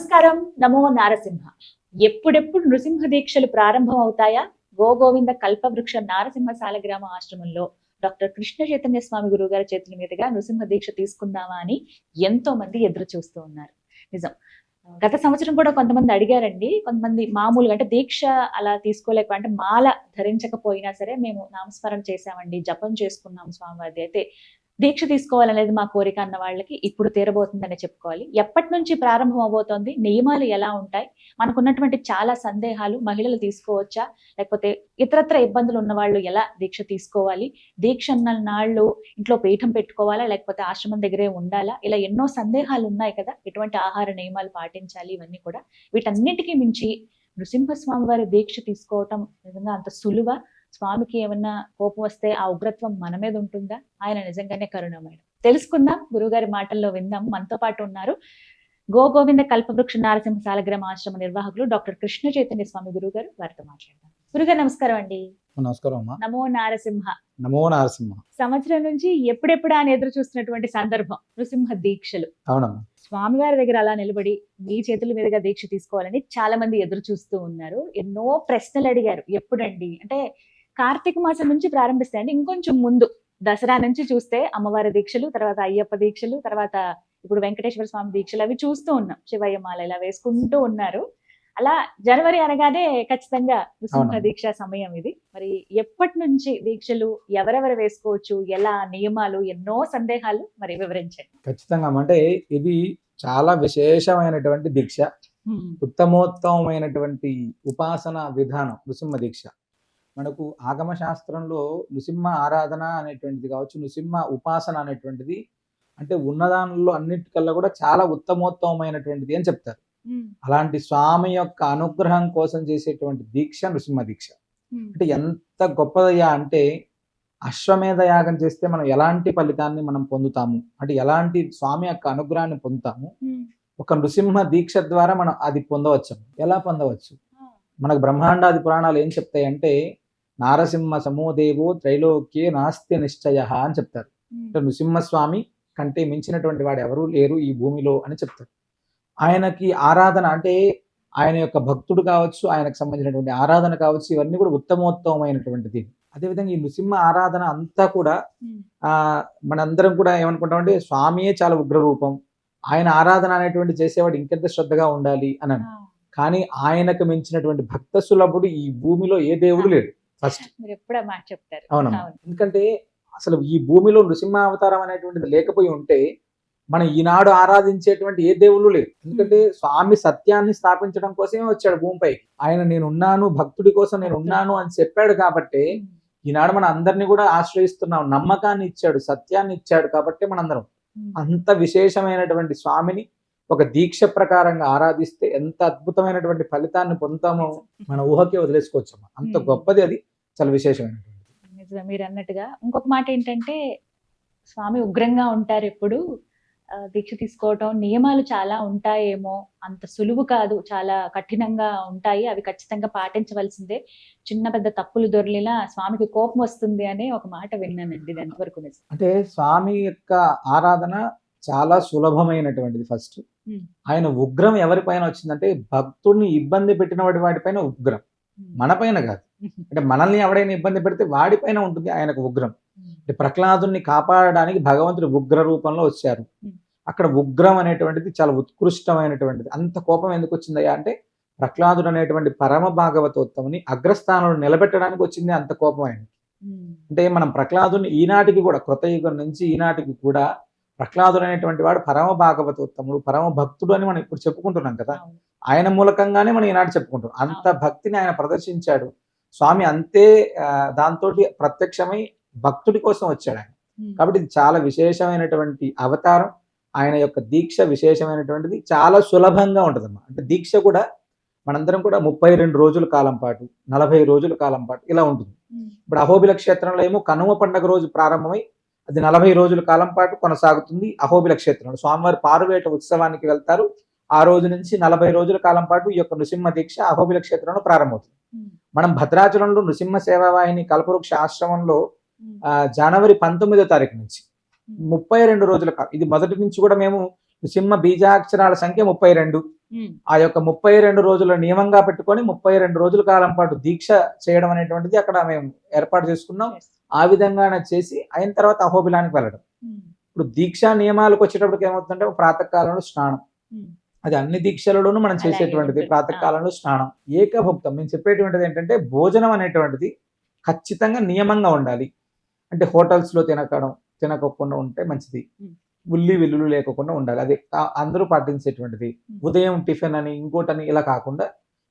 నమస్కారం. నమో నారసింహ. ఎప్పుడెప్పుడు నృసింహ దీక్షలు ప్రారంభం అవుతాయా? గోవింద కల్పవృక్ష నారసింహ సాలగ్రామ ఆశ్రమంలో డాక్టర్ కృష్ణ చైతన్య స్వామి గురువు గారి చేతుల మీదుగా నృసింహ దీక్ష తీసుకుందామా అని ఎంతో మంది ఎదురు చూస్తూ ఉన్నారు. నిజం. గత సంవత్సరం కూడా కొంతమంది అడిగారండి. కొంతమంది మామూలుగా అంటే దీక్ష అలా తీసుకోలేక అంటే మాల ధరించకపోయినా సరే మేము నామస్మరణ చేశామండి, జపం చేసుకున్నాం స్వామివారిది. అయితే దీక్ష తీసుకోవాలనేది మా కోరిక అన్న వాళ్ళకి ఇప్పుడు తీరబోతుందనే చెప్పుకోవాలి. ఎప్పటి నుంచి ప్రారంభం అవబోతోంది? నియమాలు ఎలా ఉంటాయి? మనకున్నటువంటి చాలా సందేహాలు మహిళలు తీసుకోవచ్చా? లేకపోతే ఇతరత్ర ఇబ్బందులు ఉన్నవాళ్ళు ఎలా దీక్ష తీసుకోవాలి? దీక్ష అన్న నాళ్ళు ఇంట్లో పీఠం పెట్టుకోవాలా? లేకపోతే ఆశ్రమం దగ్గరే ఉండాలా? ఇలా ఎన్నో సందేహాలు ఉన్నాయి కదా! ఎటువంటి ఆహార నియమాలు పాటించాలి? ఇవన్నీ కూడా. వీటన్నిటికీ మించి నృసింహస్వామి వారి దీక్ష తీసుకోవటం నిజంగా అంత సులువా? స్వామికి ఏమన్నా కోపం వస్తే ఆ ఉగ్రత్వం మన మీద ఉంటుందా? ఆయన నిజంగానే కరుణామయుడు. తెలుసుకుందాం, గురువుగారి మాటల్లో విందాం. మనతో పాటు ఉన్నారు గోవింద కల్పవృక్ష నారసింహ సాలగ్రామ ఆశ్రమ నిర్వాహకులు డాక్టర్ కృష్ణ చైతన్య స్వామి గురువు గారు. వారితో మాట్లాడదాం. గురుగారు నమస్కారం అండి. నమస్కారం అమ్మా. నమో నారసింహ. నమో నారసింహ. సంవత్సరం నుంచి ఎప్పుడెప్పుడు ఆయన ఎదురు చూస్తున్నటువంటి సందర్భం నృసింహ దీక్షలు. అవునమ్మా. స్వామివారి దగ్గర అలా నిలబడి మీ చేతుల మీదుగా దీక్ష తీసుకోవాలని చాలా మంది ఎదురు చూస్తూ ఉన్నారు. ఎన్నో ప్రశ్నలు అడిగారు. ఎప్పుడండి అంటే కార్తీక మాసం నుంచి ప్రారంభిస్తే అండి, ఇంకొంచెం ముందు దసరా నుంచి చూస్తే అమ్మవారి దీక్షలు, తర్వాత అయ్యప్ప దీక్షలు, తర్వాత ఇప్పుడు వెంకటేశ్వర స్వామి దీక్షలు అవి చూస్తూ ఉన్నాం. శివయ్య మాల ఇలా వేసుకుంటూ ఉన్నారు. అలా జనవరి అనగానే ఖచ్చితంగా నృసింహ దీక్ష సమయం ఇది. మరి ఎప్పటి నుంచి దీక్షలు, ఎవరెవరు వేసుకోవచ్చు, ఎలా నియమాలు, ఎన్నో సందేహాలు, మరి వివరించండి. ఖచ్చితంగా అంటే ఇది చాలా విశేషమైనటువంటి దీక్ష, ఉత్తమోత్తమైనటువంటి ఉపాసన విధానం నృసింహ దీక్ష. మనకు ఆగమ శాస్త్రంలో నృసింహ ఆరాధన అనేటువంటిది కావచ్చు, నృసింహ ఉపాసన అనేటువంటిది అంటే ఉన్నదానిలో అన్నిటికల్లా కూడా చాలా ఉత్తమోత్తమైనటువంటిది అని చెప్తారు. అలాంటి స్వామి యొక్క అనుగ్రహం కోసం చేసేటువంటి దీక్ష నృసింహ దీక్ష. అంటే ఎంత గొప్పదయ్యా అంటే అశ్వమేధ యాగం చేస్తే మనం ఎలాంటి ఫలితాన్ని మనం పొందుతాము, అంటే ఎలాంటి స్వామి యొక్క అనుగ్రహాన్ని పొందుతాము, ఒక నృసింహ దీక్ష ద్వారా మనం అది పొందవచ్చు. ఎలా పొందవచ్చు? మనకు బ్రహ్మాండాది పురాణాలు ఏం చెప్తాయంటే నారసింహ సమోదేవో త్రైలోక్యే నాస్తి నిశ్చయ అని చెప్తారు. అంటే నృసింహస్వామి కంటే మించినటువంటి వాడు ఎవరూ లేరు ఈ భూమిలో అని చెప్తారు. ఆయనకి ఆరాధన అంటే ఆయన యొక్క భక్తుడు కావచ్చు, ఆయనకు సంబంధించినటువంటి ఆరాధన కావచ్చు, ఇవన్నీ కూడా ఉత్తమోత్తమైనటువంటిది. అదేవిధంగా ఈ నృసింహ ఆరాధన అంతా కూడా మనందరం కూడా ఏమనుకుంటామంటే స్వామియే చాలా ఉగ్ర రూపం, ఆయన ఆరాధన అనేటువంటి చేసేవాడు ఇంకెంత శ్రద్ధగా ఉండాలి అని. కానీ ఆయనకు మించినటువంటి భక్త సులభుడు ఈ భూమిలో ఏ దేవుడు లేడు. ఫస్ట్ చెప్తారు. అవునమ్మా. ఎందుకంటే అసలు ఈ భూమిలో నృసింహ అవతారం అనేటువంటిది లేకపోయి ఉంటే మనం ఈనాడు ఆరాధించేటువంటి ఏ దేవుళ్ళు లేరు. ఎందుకంటే స్వామి సత్యాన్ని స్థాపించడం కోసమే వచ్చాడు భూమిపై. ఆయన నేనున్నాను, భక్తుడి కోసం నేను ఉన్నాను అని చెప్పాడు కాబట్టి ఈనాడు మన అందరినీ కూడా ఆశ్రయిస్తున్నాం. నమ్మకాన్ని ఇచ్చాడు, సత్యాన్ని ఇచ్చాడు కాబట్టి మనందరం అంత విశేషమైనటువంటి స్వామిని ఒక దీక్ష ప్రకారంగా ఆరాధిస్తే ఎంత అద్భుతమైనటువంటి ఫలితాన్ని పొందుతామో మన ఊహకే వదిలేసుకోవచ్చు. అంత గొప్పది, అది చాలా విశేషమైనటువంటి. మీరు అన్నట్టుగా ఇంకొక మాట ఏంటంటే స్వామి ఉగ్రంగా ఉంటారు ఎప్పుడు. దీక్ష తీసుకోవటం నియమాలు చాలా ఉంటాయేమో, అంత సులువు కాదు, చాలా కఠినంగా ఉంటాయి, అవి ఖచ్చితంగా పాటించవలసిందే, చిన్న పెద్ద తప్పులు దొరికినా స్వామికి కోపం వస్తుంది అనే ఒక మాట విన్నానండి. ఇది ఎంతవరకు నిజం? అంటే స్వామి యొక్క ఆరాధన చాలా సులభమైనటువంటిది. ఫస్ట్ ఆయన ఉగ్రం ఎవరిపైన వచ్చిందంటే భక్తుడిని ఇబ్బంది పెట్టిన వాడిపైన ఉగ్రం, మన పైన కాదు. అంటే మనల్ని ఎవడైనా ఇబ్బంది పెడితే వాడిపైన ఉంటుంది ఆయనకు ఉగ్రం. అంటే ప్రహ్లాదుని కాపాడడానికి భగవంతుడు ఉగ్ర రూపంలో వచ్చారు. అక్కడ ఉగ్రం అనేటువంటిది చాలా ఉత్కృష్టమైనటువంటిది. అంత కోపం ఎందుకు వచ్చిందయ్యా అంటే ప్రహ్లాదుడు అనేటువంటి పరమ భాగవతోత్తముని అగ్రస్థానంలో నిలబెట్టడానికి వచ్చింది అంత కోపం ఆయనకి. అంటే మనం ప్రహ్లాదుని ఈనాటికి కూడా కృతయుగం నుంచి ఈనాటికి కూడా ప్రహ్లాదుడు అనేటువంటి వాడు పరమ భాగవతోత్తముడు, పరమ భక్తుడు అని మనం ఇప్పుడు చెప్పుకుంటున్నాం కదా. ఆయన మూలకంగానే మనం ఈనాడు చెప్పుకుంటాం. అంత భక్తిని ఆయన ప్రదర్శించాడు స్వామి. అంతే దాంతో ప్రత్యక్షమై భక్తుడి కోసం వచ్చాడు ఆయన. కాబట్టి ఇది చాలా విశేషమైనటువంటి అవతారం. ఆయన యొక్క దీక్ష విశేషమైనటువంటిది, చాలా సులభంగా ఉంటుందమ్మా. అంటే దీక్ష కూడా మనందరం కూడా 32 రోజుల కాలం పాటు, 40 రోజుల కాలం పాటు ఇలా ఉంటుంది. ఇప్పుడు అహోబిల క్షేత్రంలో ఏమో కనుమ పండుగ రోజు ప్రారంభమై అది 40 రోజుల కాలం పాటు కొనసాగుతుంది. అహోబిల క్షేత్రంలో స్వామివారి పారువేట ఉత్సవానికి వెళ్తారు. ఆ రోజు నుంచి 40 రోజుల కాలం పాటు ఈ యొక్క నృసింహ దీక్ష అహోబిల క్షేత్రంలో ప్రారంభమవుతుంది. మనం భద్రాచలంలో నృసింహ సేవావాహిని కల్పవృక్ష ఆశ్రమంలో జనవరి 19వ తారీఖు నుంచి 32 రోజుల కాలం, ఇది మొదటి నుంచి కూడా మేము నృసింహ బీజాక్షరాల సంఖ్య 32. ఆ యొక్క 32 రోజుల నియమంగా పెట్టుకొని 32 రోజుల కాలం పాటు దీక్ష చేయడం అనేటువంటిది అక్కడ మేము ఏర్పాటు చేసుకున్నాం. ఆ విధంగానే చేసి అయిన తర్వాత అహోబిలానికి వెళ్ళడం. ఇప్పుడు దీక్షా నియమాలకు వచ్చేటప్పటికి ఏమవుతుందంటే ప్రాతకాలంలో స్నానం, అది అన్ని దీక్షలలోనూ మనం చేసేటువంటిది. ప్రాతకాలంలో స్నానం, ఏకభుక్తం. మేము చెప్పేటువంటిది ఏంటంటే భోజనం అనేటువంటిది ఖచ్చితంగా నియమంగా ఉండాలి. అంటే హోటల్స్ లో తినకుండా ఉంటే మంచిది. ఉల్లి వెల్లుల్లి లేకుండా ఉండాలి, అది అందరూ పాటించేటువంటిది. ఉదయం టిఫిన్ అని ఇంకోటని ఇలా కాకుండా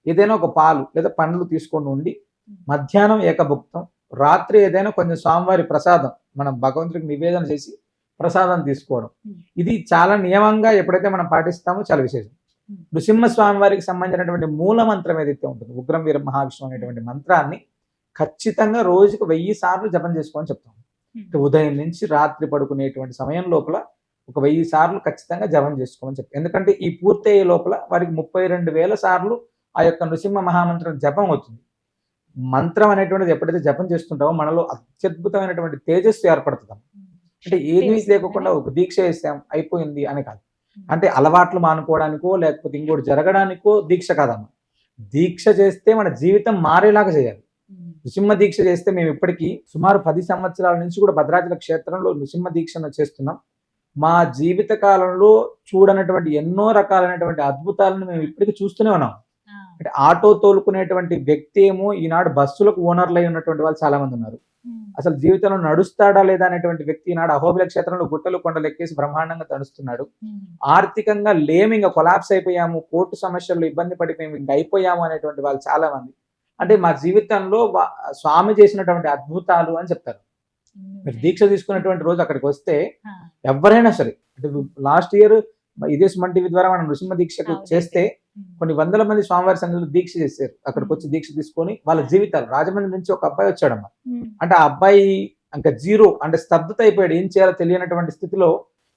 ఏదైనా ఒక పాలు లేదా పండ్లు తీసుకొని ఉండి మధ్యాహ్నం ఏకభుక్తం, రాత్రి ఏదైనా కొంచెం స్వామివారి ప్రసాదం మనం భగవంతుడికి నివేదన చేసి ప్రసాదం తీసుకోవడం. ఇది చాలా నియమంగా ఎప్పుడైతే మనం పాటిస్తామో చాలా విశేషం. నృసింహ స్వామి వారికి సంబంధించినటువంటి మూల మంత్రం ఏదైతే ఉంటుందో ఉగ్రం వీర మహావిష్ణు అనేటువంటి మంత్రాన్ని ఖచ్చితంగా రోజుకు 1000 సార్లు జపం చేసుకోమని చెప్తాం. ఉదయం నుంచి రాత్రి పడుకునేటువంటి సమయం లోపల ఒక 1000 సార్లు ఖచ్చితంగా జపం చేసుకోమని చెప్తాం. ఎందుకంటే ఈ పూర్తయ్యే లోపల వారికి 32,000 సార్లు ఆ యొక్క నృసింహ మహామంత్రం జపం అవుతుంది. మంత్రం అనేటువంటిది ఎప్పుడైతే జపం చేస్తుంటామో మనలో అత్యద్భుతమైనటువంటి తేజస్సు ఏర్పడుతుంది. అంటే ఏమీ లేకుండా ఒక దీక్ష చేసాం అయిపోయింది అని కాదు. అంటే అలవాట్లు మానుకోవడానికో లేకపోతే ఇంకోటి జరగడానికో దీక్ష కాదమ్మా. దీక్ష చేస్తే మన జీవితం మారేలాగా చేయాలి. నృసింహ దీక్ష చేస్తే మేము ఇప్పటికీ సుమారు 10 సంవత్సరాల నుంచి కూడా భద్రాచల క్షేత్రంలో నృసింహ దీక్షను చేస్తున్నాం. మా జీవిత కాలంలో చూడనటువంటి ఎన్నో రకాలైనటువంటి అద్భుతాలను మేము ఇప్పటికీ చూస్తూనే ఉన్నాం. అంటే ఆటో తోలుకునేటువంటి వ్యక్తి ఏమో ఈనాడు బస్సులకు ఓనర్లు అయి ఉన్నటువంటి వాళ్ళు చాలా మంది ఉన్నారు. అసలు జీవితంలో నడుస్తాడా లేదా అనేటువంటి వ్యక్తి ఈనాడు అహోబిల క్షేత్రంలో గుట్టలు కొండలు ఎక్కేసి బ్రహ్మాండంగా నడుస్తున్నాడు. ఆర్థికంగా లేమి, ఇంకా కొలాప్స్ అయిపోయాము, కోర్టు సమస్యల్లో ఇబ్బంది పడిపోయాము, ఇంకా అయిపోయాము అనేటువంటి వాళ్ళు చాలా మంది. అంటే మా జీవితంలో స్వామి చేసినటువంటి అద్భుతాలు అని చెప్తారు. మీరు దీక్ష తీసుకున్నటువంటి రోజు అక్కడికి వస్తే ఎవరైనా సరే, అంటే లాస్ట్ ఇయర్ ఇదే సుమన్ టీవీ ద్వారా మనం నృసింహ దీక్షకు చేస్తే కొన్ని వందల మంది స్వామివారి సన్నిధిలో దీక్ష చేశారు. అక్కడికి వచ్చి దీక్ష తీసుకొని వాళ్ళ జీవితాలు, రాజమండ్రి నుంచి ఒక అబ్బాయి వచ్చాడమ్మా. అంటే ఆ అబ్బాయి ఇంకా జీరో, అంటే స్తబ్దత అయిపోయాడు, ఏం చేయాలో తెలియనటువంటి స్థితిలో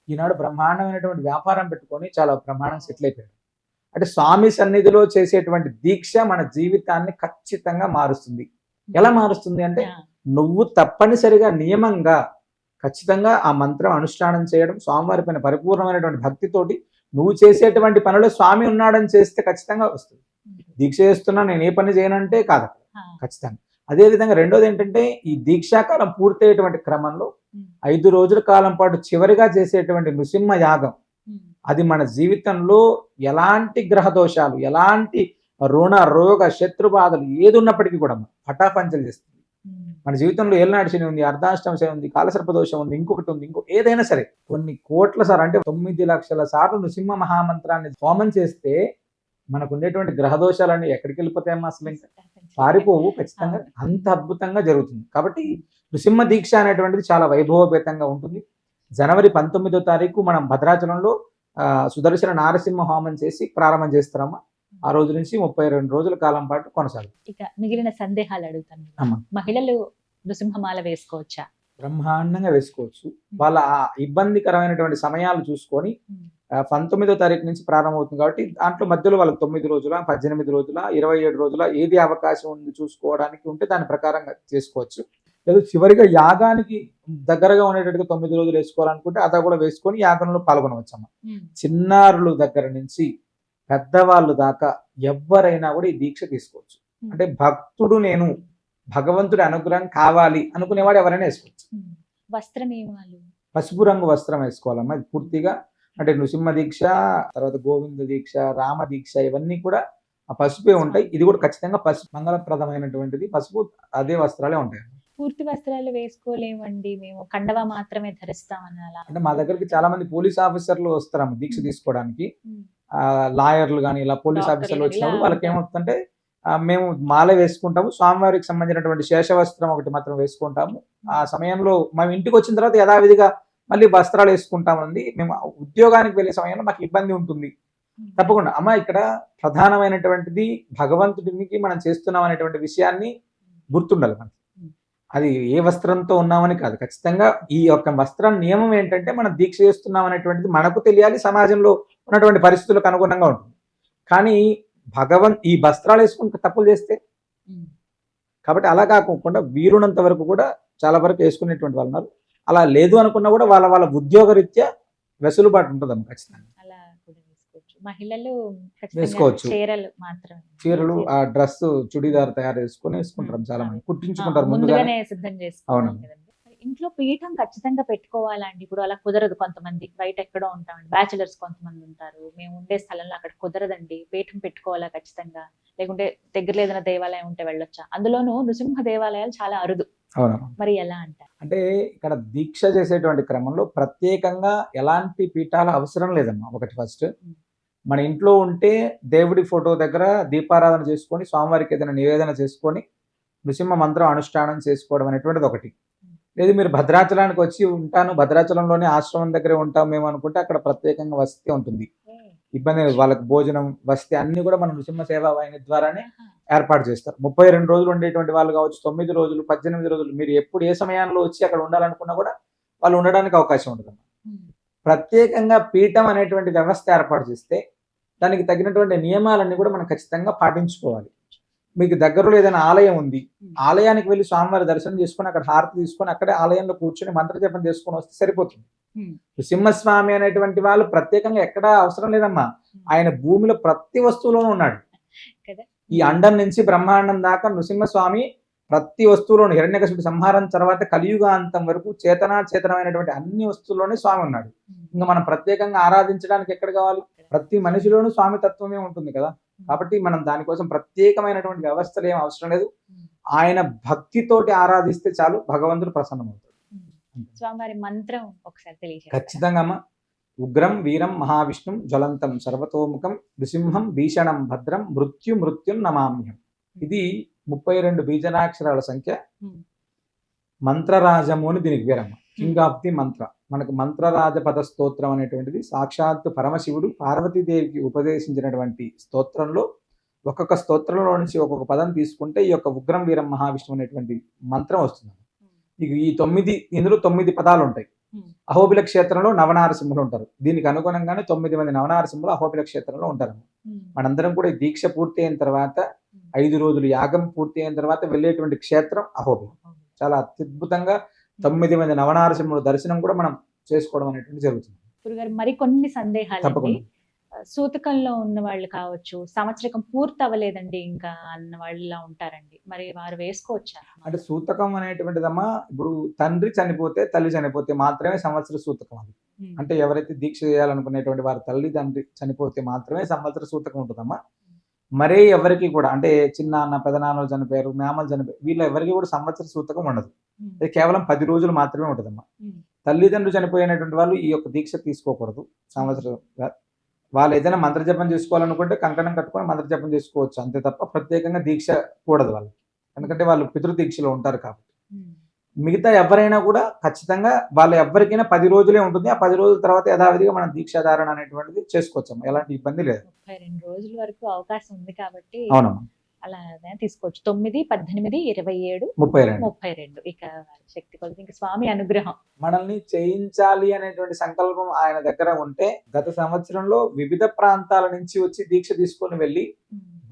ఈనాడు బ్రహ్మాండమైనటువంటి వ్యాపారం పెట్టుకొని చాలా బ్రహ్మాండంగా సెటిల్ అయిపోయాడు. అంటే స్వామి సన్నిధిలో చేసేటువంటి దీక్ష మన జీవితాన్ని ఖచ్చితంగా మారుస్తుంది. ఎలా మారుస్తుంది అంటే నువ్వు తప్పనిసరిగా నియమంగా ఖచ్చితంగా ఆ మంత్రం అనుష్ఠానం చేయడం, స్వామివారి పైన పరిపూర్ణమైనటువంటి భక్తితోటి నువ్వు చేసేటువంటి పనిలో స్వామి ఉన్నాడని చేస్తే ఖచ్చితంగా వస్తుంది. దీక్ష చేస్తున్నా నేను ఏ పని చేయనంటే కాదు, ఖచ్చితంగా. అదే విధంగా రెండోది ఏంటంటే ఈ దీక్షాకాలం పూర్తయ్యేటువంటి క్రమంలో 5 రోజుల కాలం పాటు చివరిగా చేసేటువంటి నృసింహ యాగం, అది మన జీవితంలో ఎలాంటి గ్రహ దోషాలు, ఎలాంటి రుణ రోగ శత్రు బాధలు ఏది ఉన్నప్పటికీ కూడా పటాపంచలు చేస్తుంది. మన జీవితంలో ఏలనాటి శని ఉంది, అర్ధాష్టమ శని ఉంది, కాలసర్ప దోషం ఉంది, ఇంకొకటి ఉంది, ఏదైనా సరే కొన్ని కోట్ల సార్లు, అంటే 9 లక్షల సార్లు నృసింహ మహామంత్రాన్ని హోమం చేస్తే మనకు ఉండేటువంటి గ్రహ దోషాలన్నీ ఎక్కడికి వెళ్ళిపోతాయమ్మా, అసలు ఇంకా పారిపోవు. ఖచ్చితంగా అంత అద్భుతంగా జరుగుతుంది. కాబట్టి నృసింహ దీక్ష అనేటువంటిది చాలా వైభవపేతంగా ఉంటుంది. జనవరి 19వ తారీఖు మనం భద్రాచలంలో సుదర్శన నారసింహ హోమం చేసి ప్రారంభం చేస్తారమ్మా. ఆ రోజు నుంచి 32 రోజుల కాలం పాటు కొనసాగుతుంది. ఇక మిగిలిన సందేహాలు అడుగుతాను. మహిళలు నృసింహమాల వేసుకోవచ్చా? బ్రహ్మాండంగా వేసుకోవచ్చు. వాళ్ళ ఇబ్బందికరమైనటువంటి సమయాలు చూసుకొని 19వ తారీఖు నుంచి ప్రారంభమవుతుంది కాబట్టి దాంట్లో మధ్యలో వాళ్ళకి 9 రోజుల 18 రోజుల 27 రోజుల ఏది అవకాశం ఉంది చూసుకోవడానికి ఉంటే దాని ప్రకారంగా చేసుకోవచ్చు. లేదు చివరిగా యాగానికి దగ్గరగా ఉండేటట్టుగా 9 రోజులు వేసుకోవాలనుకుంటే అదా కూడా వేసుకొని యాగంలో పాల్గొనవచ్చమ్మా. చిన్నారుల దగ్గర నుంచి పెద్దవాళ్ళు దాకా ఎవరైనా కూడా ఈ దీక్ష తీసుకోవచ్చు. అంటే భక్తుడు నేను భగవంతుడి అనుగ్రహం కావాలి అనుకునేవాడు ఎవరైనా వేసుకోవచ్చు. వస్త్రం ఏమాలు పసుపు రంగు వస్త్రం వేసుకోవాలమ్మా. ఇది పూర్తిగా అంటే నృసింహ దీక్ష, తర్వాత గోవింద దీక్ష, రామ దీక్ష ఇవన్నీ కూడా ఆ పసుపే ఉంటాయి. ఇది కూడా ఖచ్చితంగా పసుపు మంగళప్రదమైనటువంటిది. పసుపు అదే వస్త్రాలే ఉంటాయి. పూర్తి వస్త్రాలు వేసుకోలేమండి, మేము కండవా మాత్రమే ధరిస్తామని. అలా అంటే మా దగ్గరికి చాలా మంది పోలీస్ ఆఫీసర్లు వస్తారమ్మ దీక్ష తీసుకోవడానికి. లాయర్లు కానీ ఇలా పోలీస్ ఆఫీసర్లు వచ్చినప్పుడు వాళ్ళకి ఏమవుతుందంటే మేము మాల వేసుకుంటాము, స్వామివారికి సంబంధించినటువంటి శేషవస్త్రం ఒకటి మాత్రం వేసుకుంటాము. ఆ సమయంలో మేము ఇంటికి వచ్చిన తర్వాత యథావిధిగా మళ్ళీ వస్త్రాలు వేసుకుంటామండి. మేము ఉద్యోగానికి వెళ్ళే సమయంలో మాకు ఇబ్బంది ఉంటుంది. తప్పకుండా అమ్మ, ఇక్కడ ప్రధానమైనటువంటిది భగవంతుడికి మనం చేస్తున్నాం అనేటువంటి విషయాన్ని గుర్తుండాలి మనకి. అది ఏ వస్త్రంతో ఉన్నామని కాదు, ఖచ్చితంగా ఈ యొక్క వస్త్రం నియమం ఏంటంటే మనం దీక్ష చేస్తున్నాం అనేటువంటిది మనకు తెలియాలి, సమాజంలో ఉన్నటువంటి పరిస్థితులకు అనుగుణంగా ఉంటుంది. కానీ ఈ వస్త్రాలు వేసుకుని తప్పులు చేస్తే, కాబట్టి అలా కాకుండా వీరునంత వరకు కూడా చాలా వరకు వేసుకునేటువంటి వాళ్ళు ఉన్నారు. అలా లేదు అనుకున్నా కూడా వాళ్ళ ఉద్యోగ రీత్యా వెసులుబాటు ఉంటుందమ్మా ఖచ్చితంగా. అలా కూడా వేసుకోవచ్చు. మహిళలు ఖచ్చితంగా వేసుకోవచ్చు. చీరలు మాత్రం చీరలు ఆ డ్రెస్ చుడీదార్ తయారు చేసుకొని వేసుకుంటారు చాలా మంది, కుట్టించుకుంటారు ముందుగానే. ముందుగానే సిద్ధం చేసుకోవాలి కదండి. ఇంట్లో పీఠం ఖచ్చితంగా పెట్టుకోవాలండి. ఇప్పుడు అలా కుదరదు, కొంతమంది బయట ఎక్కడో ఉంటామండి, బ్యాచులర్స్ కొంతమంది ఉంటారు, మేము ఉండే స్థలంలో అక్కడ కుదరదండి, పీఠం పెట్టుకోవాలా ఖచ్చితంగా, లేకుంటే దగ్గరలో ఏదైనా దేవాలయం ఉంటే వెళ్ళొచ్చా? అందులోనూ నృసింహ దేవాలయాలు చాలా అరుదు, అవును. మరి ఎలా అంటారు? అంటే ఇక్కడ దీక్ష చేసేటువంటి క్రమంలో ప్రత్యేకంగా ఎలాంటి పీఠాలు అవసరం లేదమ్మా. ఒకటి ఫస్ట్, మన ఇంట్లో ఉంటే దేవుడి ఫోటో దగ్గర దీపారాధన చేసుకొని స్వామివారికి ఏదైనా నివేదన చేసుకొని నృసింహ మంత్రం అనుష్ఠానం చేసుకోవడం అనేటువంటిది ఒకటి. లేదు మీరు భద్రాచలానికి వచ్చి ఉంటాను, భద్రాచలంలోనే ఆశ్రమం దగ్గరే ఉంటాం మేము అనుకుంటే అక్కడ ప్రత్యేకంగా వసతి ఉంటుంది, ఇబ్బంది లేదు. వాళ్ళకి భోజనం వసతి అన్ని కూడా మన నృసింహ సేవా వాహిని ద్వారానే ఏర్పాటు చేస్తారు. 32 రోజులు ఉండేటువంటి వాళ్ళు కావచ్చు, 9 రోజులు, 18 రోజులు, మీరు ఎప్పుడు ఏ సమయాల్లో వచ్చి అక్కడ ఉండాలనుకున్నా కూడా వాళ్ళు ఉండడానికి అవకాశం ఉంటుంది. ప్రత్యేకంగా పీఠం అనేటువంటి వ్యవస్థ ఏర్పాటు చేస్తే దానికి తగినటువంటి నియమాలన్నీ కూడా మనం ఖచ్చితంగా పాటించుకోవాలి. మీకు దగ్గరలో ఏదైనా ఆలయం ఉంది, ఆలయానికి వెళ్ళి స్వామివారి దర్శనం చేసుకొని అక్కడ హారతి తీసుకొని అక్కడే ఆలయంలో కూర్చొని మంత్రజపం చేసుకొని వస్తే సరిపోతుంది. నృసింహస్వామి అనేటువంటి వాళ్ళు ప్రత్యేకంగా ఎక్కడా అవసరం లేదమ్మా. ఆయన భూమిలో ప్రతి వస్తువులోనూ ఉన్నాడు. ఈ అండం నుంచి బ్రహ్మాండం దాకా నృసింహస్వామి ప్రతి వస్తువులోను, హిరణ్యకశిపుడి సంహారం తర్వాత కలియుగాంతం వరకు చేతనమైనటువంటి అన్ని వస్తువుల్లోనే స్వామి ఉన్నాడు. ఇంకా మనం ప్రత్యేకంగా ఆరాధించడానికి ఎక్కడ కావాలి? ప్రతి మనిషిలోనూ స్వామి తత్వమే ఉంటుంది కదా. కాబట్టి మనం దానికోసం ప్రత్యేకమైనటువంటి వ్యవస్థలు ఏం అవసరం లేదు. ఆయన భక్తితోటి ఆరాధిస్తే చాలు, భగవంతుడు ప్రసన్నమవుతాడు. స్వామివారి మంత్రం ఒకసారి తెలియజేయండి. ఖచ్చితంగా అమ్మ. ఉగ్రం వీరం మహావిష్ణుం జ్వలంతం సర్వతోముఖం నృసింహం భీషణం భద్రం మృత్యుం నమామ్యం. ఇది 32 బీజనాక్షరాల సంఖ్య. మంత్రరాజము అని దీనికి పేరమ్మ. కింగ్ ఆఫ్ ది మంత్ర. మనకు మంత్రరాజ పద స్తోత్రం అనేటువంటిది సాక్షాత్తు పరమశివుడు పార్వతీదేవికి ఉపదేశించినటువంటి స్తోత్రంలో ఒక్కొక్క స్తోత్రంలో నుంచి ఒక్కొక్క పదం తీసుకుంటే ఈ యొక్క ఉగ్రం వీరం మహావిష్ణువు అనేటువంటి మంత్రం వస్తుంది. ఇందులో 9 పదాలు ఉంటాయి. అహోబిల క్షేత్రంలో నవనారసింహులు ఉంటారు. దీనికి అనుగుణంగానే 9 మంది నవనారసింహులు అహోబిల క్షేత్రంలో ఉంటారు. మనందరం కూడా దీక్ష పూర్తి అయిన తర్వాత 5 రోజులు యాగం పూర్తి అయిన తర్వాత వెళ్ళేటువంటి క్షేత్రం అహోబిలం. చాలా అత్యద్భుతంగా 9 మంది నవనారసింహుల దర్శనం కూడా మనం చేసుకోవడం అనేటువంటి జరుగుతుంది. గురుగారు మరికొన్ని సందేహాలు. సూతకంలో ఉన్న వాళ్ళు కావచ్చు, సంవత్సరం పూర్తి అవ్వలేదండి ఇంకా అన్న వాళ్ళ ఉంటారండి, మరి వారు వేసుకోవచ్చా? అంటే సూతకం అనేటువంటిదమ్మా, ఇప్పుడు తండ్రి చనిపోతే తల్లి చనిపోతే మాత్రమే సంవత్సర సూతకం అది. అంటే ఎవరైతే దీక్ష చేయాలనుకునేటువంటి వారి తల్లి తండ్రి చనిపోతే మాత్రమే సంవత్సర సూతకం ఉంటుందమ్మా. మరే ఎవరికి కూడా, అంటే చిన్నాన్న పెదనాన్నలు చనిపోయారు, మేమలు చనిపోయారు, వీళ్ళ ఎవరికి కూడా సంవత్సర సూతకం ఉండదు. అది కేవలం 10 రోజులు మాత్రమే ఉంటుందమ్మా. తల్లిదండ్రులు చనిపోయినటువంటి వాళ్ళు ఈ యొక్క దీక్ష తీసుకోకూడదు సంవత్సరం. వాళ్ళు ఏదైనా మంత్రజపం చేసుకోవాలనుకుంటే కంకణం కట్టుకొని మంత్రజపం చేసుకోవచ్చు, అంతే తప్ప ప్రత్యేకంగా దీక్ష కూడదు వాళ్ళకి. ఎందుకంటే వాళ్ళు పితృదీక్షలో ఉంటారు కాబట్టి. మిగతా ఎవరైనా కూడా ఖచ్చితంగా వాళ్ళ ఎవరికైనా 10 రోజులే ఉంటుంది. ఆ 10 రోజుల తర్వాత యథావిధిగా మనం దీక్షాధారణ అనేటువంటిది చేసుకోవచ్చు, ఎలాంటి ఇబ్బంది లేదు. 32 రోజుల వరకు అవకాశం ఉంది కాబట్టి అవునమ్మా, అలా తీసుకోవచ్చు. 9, 18, 27, 32 ఇక శక్తి కొలది ఇంకా స్వామి అనుగ్రహం. మనల్ని చేయించాలి అనేటువంటి సంకల్పం ఆయన దగ్గర ఉంటే, గత సంవత్సరంలో వివిధ ప్రాంతాల నుంచి వచ్చి దీక్ష తీసుకొని వెళ్ళి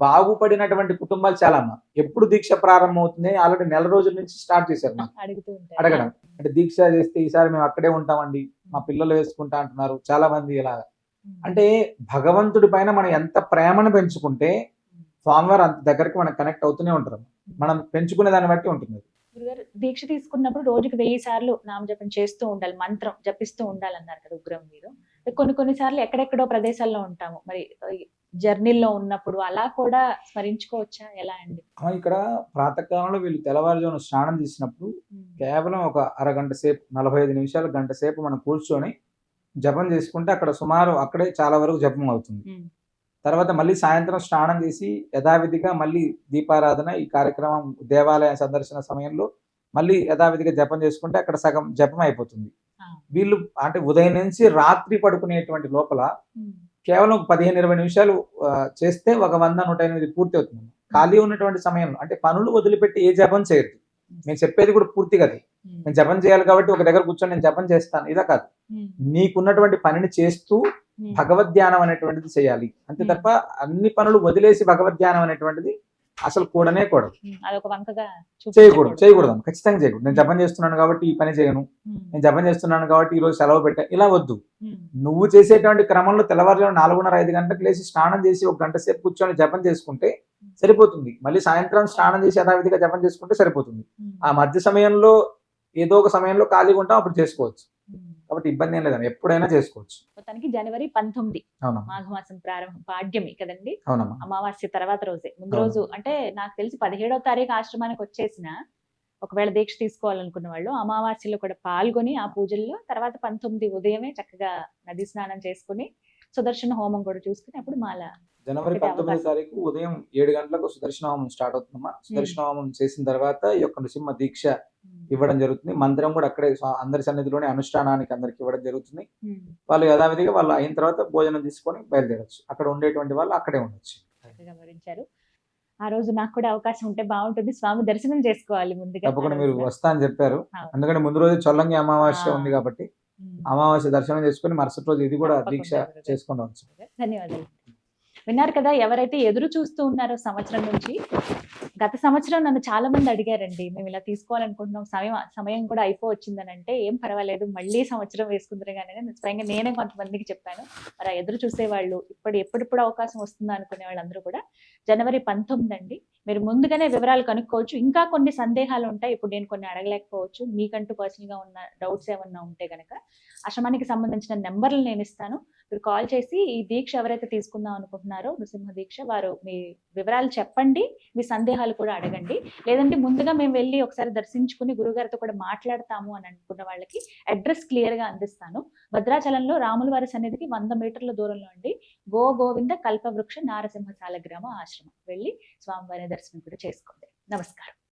బాగుపడినటువంటి కుటుంబాలు చాలా అమ్మా. ఎప్పుడు దీక్ష ప్రారంభం అవుతుంది? ఆల్రెడీ నెల రోజుల నుంచి స్టార్ట్ చేశారు అడగడం. అంటే దీక్ష చేస్తే ఈసారి మేము అక్కడే ఉంటామండి, మా పిల్లలు వేసుకుంటా అంటున్నారు చాలా మంది. ఇలా అంటే భగవంతుడి పైన మనం ఎంత ప్రేమను పెంచుకుంటే స్వామివారు అంత దగ్గరికి మనకు కనెక్ట్ అవుతూనే ఉంటారు. మనం పెంచుకునే దాన్ని బట్టి ఉంటుంది. దీక్ష తీసుకున్నప్పుడు రోజుకి 1000 సార్లు నామజపం చేస్తూ ఉండాలి, మంత్రం జపిస్తూ ఉండాలన్నారు కదా ఉగ్రం మీరు. కొన్ని సార్లు ఎక్కడెక్కడో ప్రదేశాల్లో ఉంటాము, మరి జర్నీలో ఉన్నప్పుడు అలా కూడా స్మరించుకోవచ్చా, ఎలా అండి? ఇక్కడ ప్రాతకాలంలో వీళ్ళు తెల్లవారుజామున స్నానం చేసినప్పుడు కేవలం ఒక అరగంట సేపు, 45 నిమిషాలు, గంట సేపు మనం కూర్చొని జపం చేసుకుంటే అక్కడ సుమారు అక్కడే చాలా వరకు జపం అవుతుంది. తర్వాత మళ్ళీ సాయంత్రం స్నానం చేసి యథావిధిగా మళ్ళీ దీపారాధన, ఈ కార్యక్రమం దేవాలయ సందర్శన సమయంలో మళ్ళీ యథావిధిగా జపం చేసుకుంటే అక్కడ సగం జపం అయిపోతుంది. వీళ్ళు అంటే ఉదయం నుంచి రాత్రి పడుకునేటువంటి లోపల కేవలం 15-20 నిమిషాలు చేస్తే ఒక 100-108 పూర్తి అవుతుంది. ఖాళీ ఉన్నటువంటి సమయంలో అంటే పనులు వదిలిపెట్టి ఏ జపం చేయరు. నేను చెప్పేది కూడా పూర్తిగా అది. నేను జపం చేయాలి కాబట్టి ఒక దగ్గర కూర్చొని నేను జపం చేస్తాను, ఇదా కాదు. నీకున్నటువంటి పనిని చేస్తూ భగవద్ధ్యానం అనేటువంటిది చేయాలి, అంతే తప్ప అన్ని పనులు వదిలేసి భగవద్ధ్యానం అనేటువంటిది అసలు కూడనే కూడదు. అదొక వంకగా చేయకూడదు ఖచ్చితంగా చేయకూడదు. నేను జపం చేస్తున్నాను కాబట్టి ఈ పని చేయను, నేను జపం చేస్తున్నాను కాబట్టి ఈ రోజు సెలవు పెట్టా, ఇలా వద్దు. నువ్వు చేసేటువంటి క్రమంలో తెల్లవారుజాము 4:30-5 గంటలకు లేచి స్నానం చేసి 1 గంట సేపు కూర్చొని జపం చేసుకుంటే సరిపోతుంది. మళ్ళీ సాయంత్రం స్నానం చేసి యథావిధిగా జపం చేసుకుంటే సరిపోతుంది. ఆ మధ్య సమయంలో ఏదో ఒక సమయంలో ఖాళీగా ఉంటాం, అప్పుడు చేసుకోవచ్చు. కాబట్టి ఇబ్బంది ఏం లేదండి, ఎప్పుడైనా చేసుకోవచ్చు. మొత్తానికి జనవరి 19 అవునమ్మా. మాఘమాసం ప్రారంభం, పాడ్యమి కదండి, అవునమ్మా. అమావాస్య తర్వాత రోజే. ముందు రోజు అంటే నాకు తెలిసి 17వ తారీఖు ఆశ్రమానికి వచ్చేసిన ఒకవేళ దీక్ష తీసుకోవాలనుకున్న వాళ్ళు అమావాస్యలో కూడా పాల్గొని ఆ పూజల్లో తర్వాత 19 ఉదయమే చక్కగా నది స్నానం చేసుకుని సుదర్శన హోమం కూడా చూసుకుని అప్పుడు మాల. జనవరి 19వ తారీఖు ఉదయం 7 గంటలకు సుదర్శన హోమం స్టార్ట్ అవుతుందమ్మా. సుదర్శన హోమం చేసిన తర్వాత ఈ యొక్క నృసింహ దీక్ష ఇవ్వడం జరుగుతుంది. మందిరం కూడా అక్కడే అందరి సన్నిధిలోనే అనుష్ఠానానికి అందరికి ఇవ్వడం జరుగుతుంది. వాళ్ళు యథావిధిగా వాళ్ళు అయిన తర్వాత భోజనం తీసుకొని బయలుదేరచ్చు. అక్కడ ఉండేటువంటి వాళ్ళు అక్కడే ఉండొచ్చు. వివరించారు. ఆ రోజు నాకు కూడా అవకాశం ఉంటే బాగుంటుంది, స్వామి దర్శనం చేసుకోవాలి ముందుగా. తప్పకుండా మీరు వస్తా అని చెప్పారు, ఎందుకంటే ముందు రోజు చొల్లంగి అమావాస్య ఉంది కాబట్టి అమావాస్య దర్శనం చేసుకుని మరుసటి రోజు ఇది కూడా దీక్ష చేసుకుని వచ్చు. ధన్యవాదాలు. విన్నారు కదా, ఎవరైతే ఎదురు చూస్తూ ఉన్నారో సంవత్సరం నుంచి. గత సంవత్సరం నన్ను చాలా మంది అడిగారండి, మేము ఇలా తీసుకోవాలనుకుంటున్నాం, సమయం కూడా అయిపోవచ్చిందని. అంటే ఏం పర్వాలేదు, మళ్ళీ సంవత్సరం వేసుకుందరు కానీ స్వయంగా నేనే కొంతమందికి చెప్పాను. మరి ఎదురు చూసేవాళ్ళు ఎప్పుడెప్పుడు అవకాశం వస్తుందో అనుకునే వాళ్ళందరూ కూడా జనవరి 19 అండి. మీరు ముందుగానే వివరాలు కనుక్కోవచ్చు. ఇంకా కొన్ని సందేహాలు ఉంటాయి, ఇప్పుడు నేను కొన్ని అడగలేకపోవచ్చు. మీకంటూ పర్సనల్ గా ఉన్న డౌట్స్ ఏమన్నా ఉంటే కనుక ఆశ్రమానికి సంబంధించిన నెంబర్లు నేను ఇస్తాను. మీరు కాల్ చేసి ఈ దీక్ష ఎవరైతే తీసుకుందాం అనుకుంటున్నారో నృసింహ దీక్ష, వారు మీ వివరాలు చెప్పండి, మీ సందేహాలు కూడా అడగండి. లేదంటే ముందుగా మేము వెళ్ళి ఒకసారి దర్శించుకుని గురుగారితో కూడా మాట్లాడతాము అని అనుకున్న వాళ్ళకి అడ్రస్ క్లియర్ గా అందిస్తాను. భద్రాచలంలో రాముల వారి సన్నిధికి 100 మీటర్ల దూరంలో అండి, గోవింద కల్పవృక్ష నారసింహ సాలగ్రామ ఆశ్రమం. వెళ్ళి స్వామివారి దర్శనం కూడా చేసుకోండి. నమస్కారం.